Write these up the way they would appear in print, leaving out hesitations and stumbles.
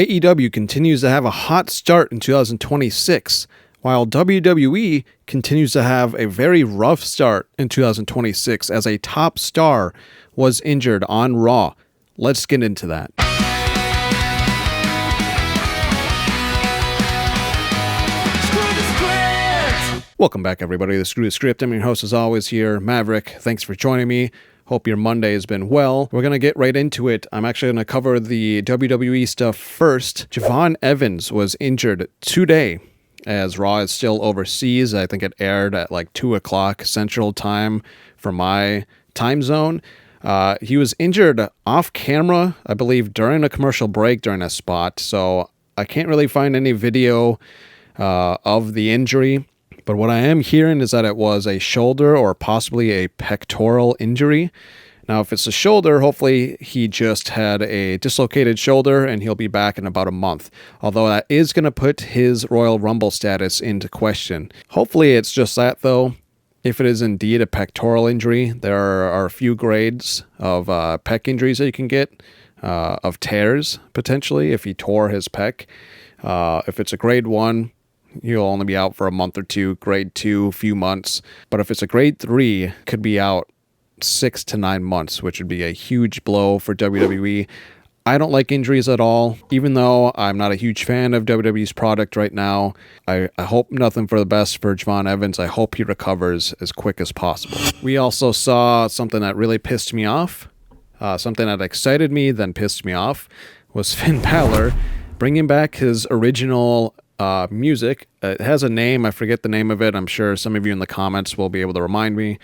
AEW continues to have a hot start in 2026, while WWE continues to have a very rough start in 2026 as a top star was injured on Raw. Let's get into that. Welcome back, everybody, to Screw the Script. I'm your host, as always, here, Maverick. Thanks for joining me. Hope your Monday has been well. We're going to get right into it. I'm actually going to cover the WWE stuff first. Je'Von Evans was injured today, as Raw is still overseas. I think it aired at like 2 o'clock Central Time for my time zone. He was injured off camera, I believe, during a commercial break during a spot. So I can't really find any video of the injury. But what I am hearing is that it was a shoulder or possibly a pectoral injury. Now, if it's a shoulder, hopefully he just had a dislocated shoulder and he'll be back in about a month. Although that is going to put his Royal Rumble status into question. Hopefully it's just that, though. If it is indeed a pectoral injury, there are a few grades of pec injuries that you can get, of tears, potentially, if he tore his pec. If it's a grade 1, he'll only be out for a month or two. Grade 2, a few months. But if it's a grade 3, could be out 6 to 9 months, which would be a huge blow for WWE. I don't like injuries at all. Even though I'm not a huge fan of WWE's product right now, I hope nothing for the best for Je'Von Evans. I hope he recovers as quick as possible. We also saw something that really pissed me off. Something that excited me, then pissed me off, was Finn Balor bringing back his original music. It has a name. I forget the name of it. I'm sure some of you in the comments will be able to remind me.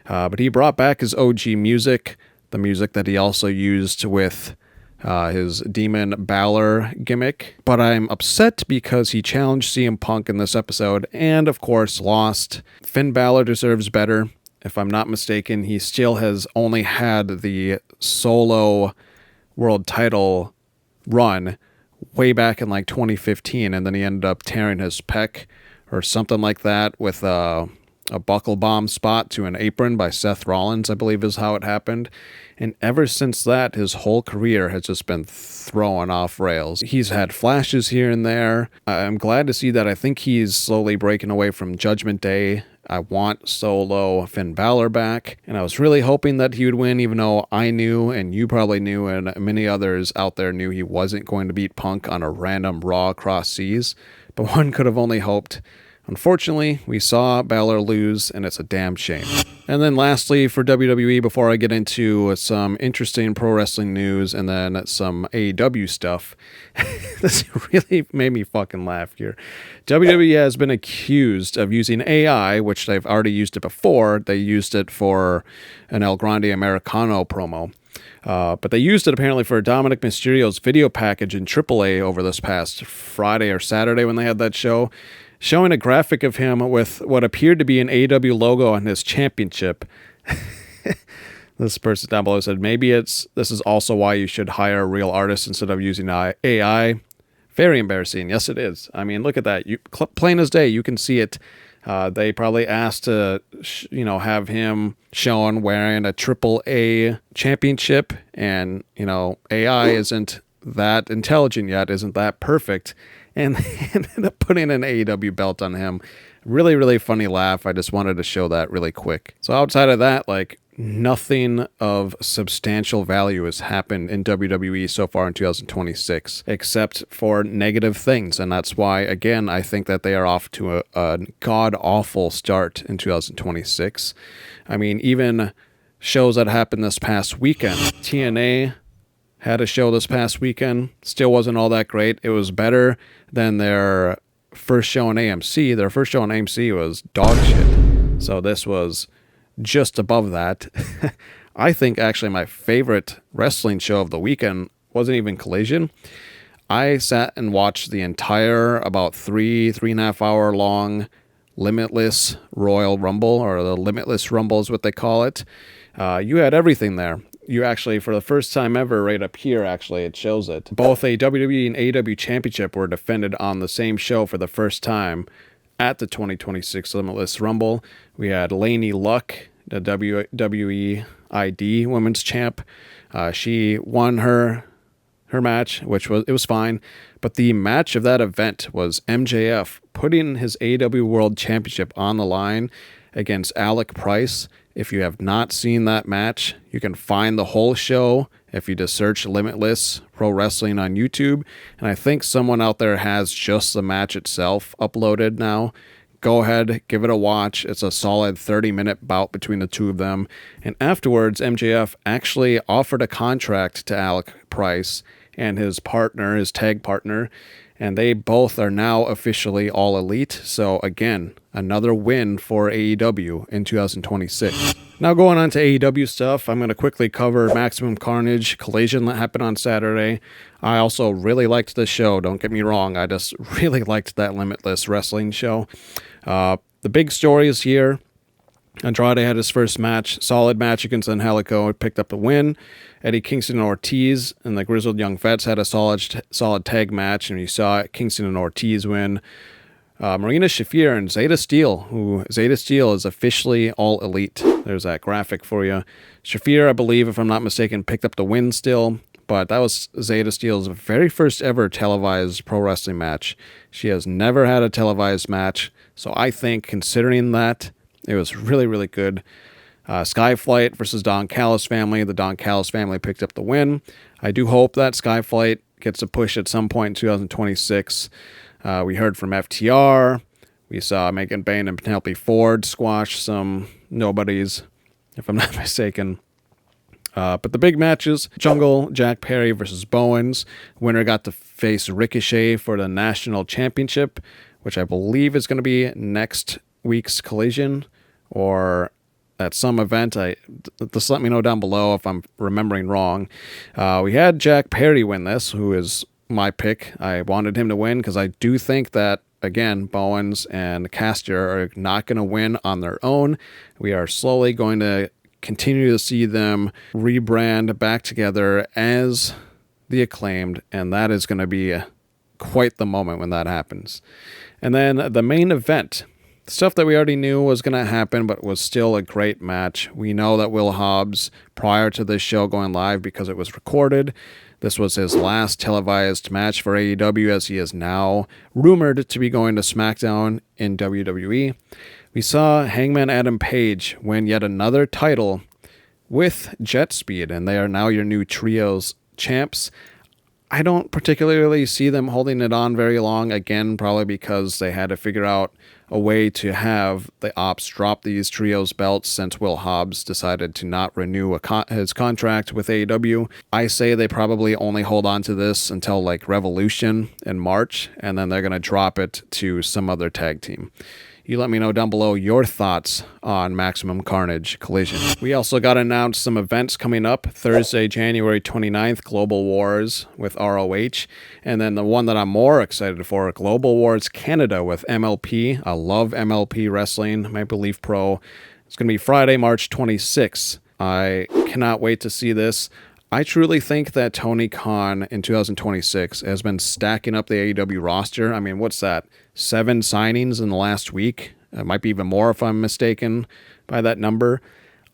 But he brought back his OG music, the music that he also used with his Demon Balor gimmick. But I'm upset because he challenged CM Punk in this episode and, of course, lost. Finn Balor deserves better. If I'm not mistaken, he still has only had the solo world title run way back in like 2015, and then he ended up tearing his pec or something like that with a buckle bomb spot to an apron by Seth Rollins, I believe is how it happened. And ever since that, his whole career has just been thrown off rails. He's had flashes here and there. I'm glad to see that. I think he's slowly breaking away from Judgment Day. I want solo Finn Balor back, and I was really hoping that he would win, even though I knew, and you probably knew, and many others out there knew he wasn't going to beat Punk on a random Raw cross seas, but one could have only hoped. Unfortunately, we saw Balor lose, and it's a damn shame. And then lastly, for WWE, before I get into some interesting pro wrestling news and then some AEW stuff, this really made me fucking laugh here. WWE has been accused of using AI, which they've already used it before. They used it for an El Grande Americano promo. But they used it apparently for Dominic Mysterio's video package in AAA over this past Friday or Saturday when they had that show, showing a graphic of him with what appeared to be an AEW logo on his championship. This person down below said, maybe this is also why you should hire a real artist instead of using AI. Very embarrassing. Yes, it is. I mean, look at that. Plain as day, you can see it. They probably asked to, have him shown wearing a AAA championship, and, AI isn't that intelligent yet, isn't that perfect, and they ended up putting an AEW belt on him. Really, really funny laugh. I just wanted to show that really quick. So outside of that, nothing of substantial value has happened in WWE so far in 2026, except for negative things. And that's why, again, I think that they are off to a god-awful start in 2026. I mean, even shows that happened this past weekend. TNA had a show this past weekend. Still wasn't all that great. It was better than their first show on AMC. Their first show on AMC was dog shit. So this was just above that. I think actually my favorite wrestling show of the weekend wasn't even Collision. I sat and watched the entire about 3.5 hour long Limitless Royal Rumble, or the Limitless Rumble is what they call it. You had everything there. You actually, for the first time ever, right up here, actually, it shows it. Both a WWE and AEW Championship were defended on the same show for the first time at the 2026 Limitless Rumble. We had Lainey Luck, the WWE ID Women's Champ. She won her her match, it was fine. But the match of that event was MJF putting his AEW World Championship on the line against Alec Price. If you have not seen that match, you can find the whole show if you just search Limitless Pro Wrestling on YouTube. And I think someone out there has just the match itself uploaded now. Go ahead, give it a watch. It's a solid 30-minute bout between the two of them. And afterwards, MJF actually offered a contract to Alec Price and his partner, his tag partner, and they both are now officially All Elite. So again, another win for AEW in 2026. Now going on to AEW stuff, I'm going to quickly cover Maximum Carnage Collision that happened on Saturday. I also really liked the show, don't get me wrong. I just really liked that Limitless Wrestling show. The big stories here. Andrade had his first match, solid match against Angelico, picked up the win. Eddie Kingston and Ortiz and the Grizzled Young Vets had a solid tag match, and you saw Kingston and Ortiz win. Marina Shafir and Zeta Steel, Zeta Steel is officially All Elite. There's that graphic for you. Shafir, I believe, if I'm not mistaken, picked up the win still, but that was Zeta Steel's very first ever televised pro wrestling match. She has never had a televised match, so I think, considering that, it was really, really good. Skyflight versus Don Callis family. The Don Callis family picked up the win. I do hope that Skyflight gets a push at some point in 2026. We heard from FTR. We saw Megan Bayne and Penelope Ford squash some nobodies, if I'm not mistaken. But the big matches, Jungle, Jack Perry versus Bowens. Winner got to face Ricochet for the National Championship, which I believe is going to be next week's Collision or at some event. Just let me know down below if I'm remembering wrong. We had Jack Perry win this, who is my pick. I wanted him to win because I do think that, again, Bowens and Caster are not going to win on their own. We are slowly going to continue to see them rebrand back together as the Acclaimed, and that is going to be quite the moment when that happens. And then the main event, stuff that we already knew was going to happen, but was still a great match. We know that Will Hobbs, prior to this show going live because it was recorded, this was his last televised match for AEW, as he is now rumored to be going to SmackDown in WWE. We saw Hangman Adam Page win yet another title with Jet Speed, and they are now your new Trios champs. I don't particularly see them holding it on very long, again, probably because they had to figure out a way to have the Ops drop these Trios belts since Will Hobbs decided to not renew his contract with AEW. I say they probably only hold on to this until like Revolution in March, and then they're going to drop it to some other tag team. You let me know down below your thoughts on Maximum Carnage Collision. We also got announced some events coming up. Thursday, January 29th, Global Wars with ROH. And then the one that I'm more excited for, Global Wars Canada with MLP. I love MLP Wrestling, Maple Leaf Pro. It's going to be Friday, March 26th. I cannot wait to see this. I truly think that Tony Khan in 2026 has been stacking up the AEW roster. I mean, what's that? 7 signings in the last week? It might be even more if I'm mistaken by that number.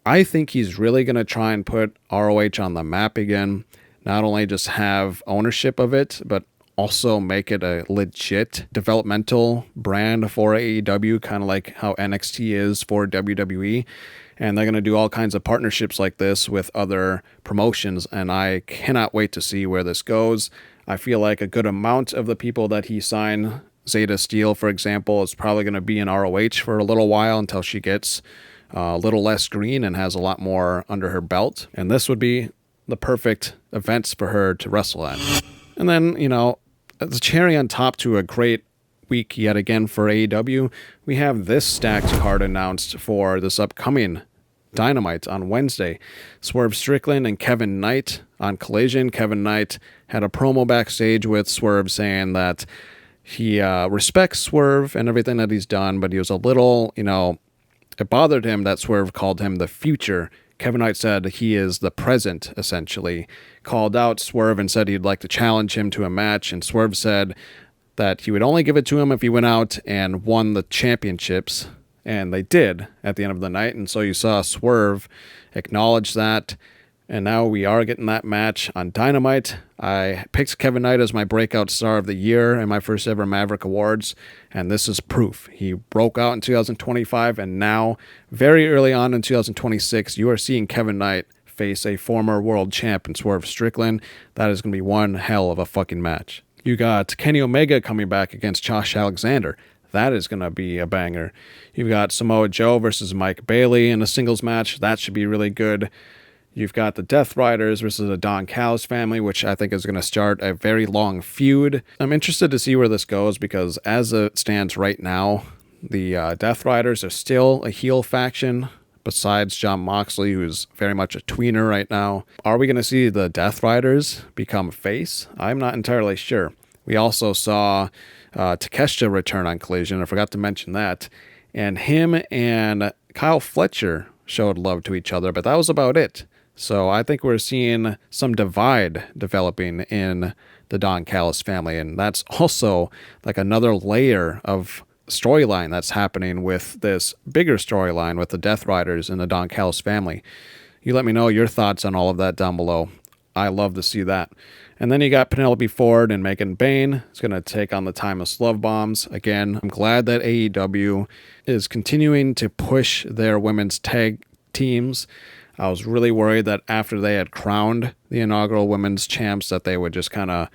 I think he's really going to try and put ROH on the map again. Not only just have ownership of it, but also make it a legit developmental brand for AEW, kind of like how NXT is for WWE. And they're going to do all kinds of partnerships like this with other promotions, and I cannot wait to see where this goes. I feel like a good amount of the people that he signed, Zeta Steel, for example, is probably going to be in ROH for a little while until she gets a little less green and has a lot more under her belt. And this would be the perfect events for her to wrestle at. And then, the cherry on top to a great week yet again for AEW, we have this stacked card announced for this upcoming Dynamite on Wednesday. Swerve Strickland and Kevin Knight on Collision. Kevin Knight had a promo backstage with Swerve saying that he respects Swerve and everything that he's done, but he was a little, it bothered him that Swerve called him the future. Kevin Knight said he is the present, essentially. Called out Swerve and said he'd like to challenge him to a match, and Swerve said that he would only give it to him if he went out and won the championships, and they did at the end of the night. And so you saw Swerve acknowledge that, And now we are getting that match on Dynamite. I picked Kevin Knight as my breakout star of the year in my first ever Maverick Awards, and this is proof. He broke out in 2025, and now, very early on in 2026, you are seeing Kevin Knight face a former world champ in Swerve Strickland. That is going to be one hell of a fucking match. You got Kenny Omega coming back against Josh Alexander. That is going to be a banger. You've got Samoa Joe versus Mike Bailey in a singles match. That should be really good. You've got the Death Riders versus the Don Callis family, which I think is going to start a very long feud. I'm interested to see where this goes because as it stands right now, the Death Riders are still a heel faction besides Jon Moxley, who's very much a tweener right now. Are we going to see the Death Riders become face? I'm not entirely sure. We also saw Takeshita return on Collision. I forgot to mention that. And him and Kyle Fletcher showed love to each other, but that was about it. So I think we're seeing some divide developing in the Don Callis family, and that's also like another layer of storyline that's happening with this bigger storyline with the Death Riders and the Don Callis family. You let me know your thoughts on all of that down below. I love to see that. And then you got Penelope Ford and Megan Bayne. It's going to take on the Timeless Love Bombs. Again, I'm glad that AEW is continuing to push their women's tag teams. I was really worried that after they had crowned the inaugural women's champs that they would just kind of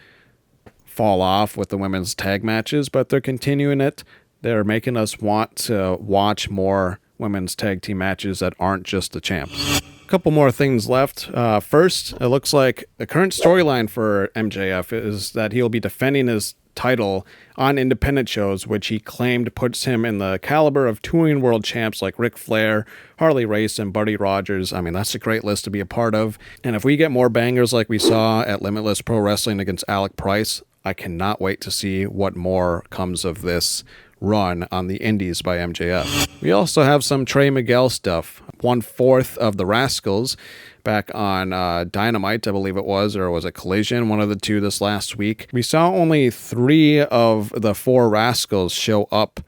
fall off with the women's tag matches, but they're continuing it. They're making us want to watch more women's tag team matches that aren't just the champs. A couple more things left. First, it looks like the current storyline for MJF is that he'll be defending his title on independent shows, which he claimed puts him in the caliber of touring world champs like Ric Flair, Harley Race, and Buddy Rogers. I mean, that's a great list to be a part of. And if we get more bangers like we saw at Limitless Pro Wrestling against Alec Price, I cannot wait to see what more comes of this run on the indies by MJF. We also have some Trey Miguel stuff. 1/4 of the Rascals back on Dynamite, I believe it was, or was it Collision? One of the two this last week. We saw only 3 of the 4 Rascals show up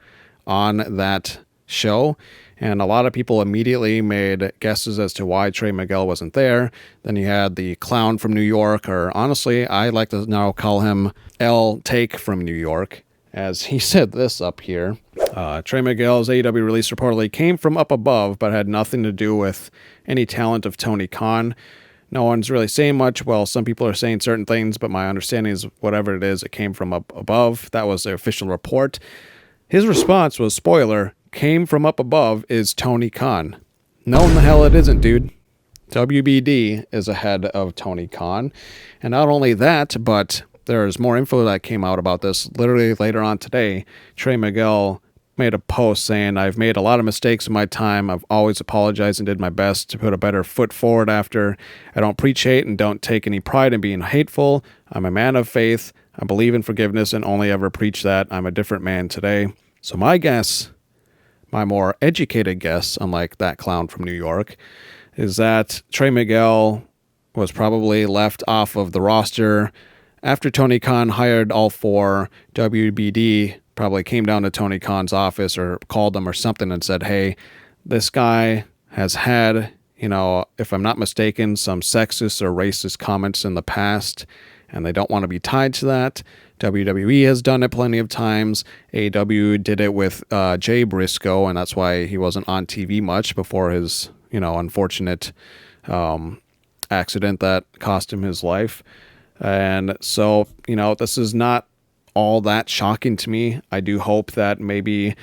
on that show, and a lot of people immediately made guesses as to why Trey Miguel wasn't there. Then you had the clown from New York, or honestly, I like to now call him L Take from New York, as he said this up here. Trey Miguel's AEW release reportedly came from up above, but had nothing to do with any talent of Tony Khan. No one's really saying much. Well, some people are saying certain things, but my understanding is whatever it is, it came from up above. That was the official report. His response was, spoiler, came from up above is Tony Khan. No, in the hell it isn't, dude. WBD is ahead of Tony Khan. And not only that, but there's more info that came out about this literally later on today. Trey Miguel made a post saying, I've made a lot of mistakes in my time. I've always apologized and did my best to put a better foot forward after. I don't preach hate and don't take any pride in being hateful. I'm a man of faith. I believe in forgiveness and only ever preach that. I'm a different man today. So my guess, my more educated guess, unlike that clown from New York, is that Trey Miguel was probably left off of the roster after Tony Khan hired all 4. WBD probably came down to Tony Khan's office or called him or something and said, hey, this guy has had, if I'm not mistaken, some sexist or racist comments in the past, and they don't want to be tied to that. WWE has done it plenty of times. AEW did it with Jay Briscoe, and that's why he wasn't on TV much before his, unfortunate accident that cost him his life. And so, this is not all that shocking to me. I do hope that maybe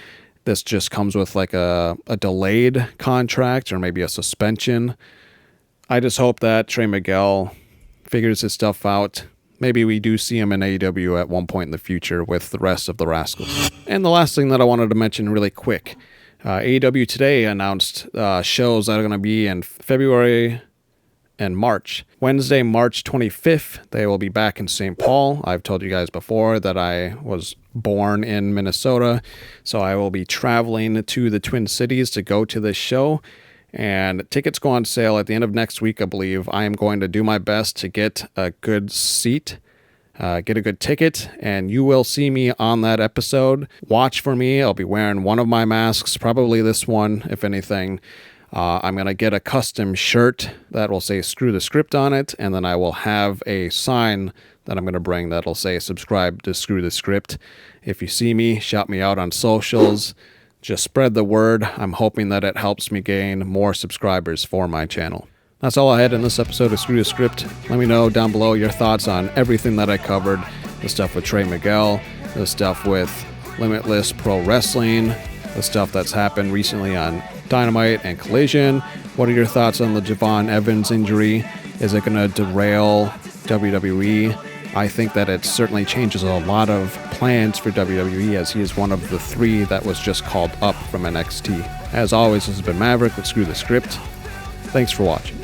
this just comes with like a delayed contract or maybe a suspension. I just hope that Trey Miguel figures his stuff out. Maybe we do see him in AEW at one point in the future with the rest of the Rascals. And the last thing that I wanted to mention really quick, AEW today announced shows that are going to be in February and March. Wednesday, March 25th, they will be back in St. Paul. I've told you guys before that I was born in Minnesota, so I will be traveling to the Twin Cities to go to this show, and tickets go on sale at the end of next week, I believe. I am going to do my best to get a good seat, get a good ticket, and you will see me on that episode. Watch for me. I'll be wearing one of my masks, probably this one, if anything. I'm going to get a custom shirt that will say Screw the Script on it, and then I will have a sign that I'm going to bring that'll say subscribe to Screw the Script. If you see me, shout me out on socials. Just spread the word. I'm hoping that it helps me gain more subscribers for my channel. That's all I had in this episode of Screw the Script. Let me know down below your thoughts on everything that I covered. The stuff with Trey Miguel, the stuff with Limitless Pro Wrestling, the stuff that's happened recently on Dynamite and Collision. What are your thoughts on the Je'Von Evans injury? Is it going to derail WWE? I think that it certainly changes a lot of plans for WWE, as he is one of the 3 that was just called up from NXT. As always, this has been Maverick with Screw the Script. Thanks for watching.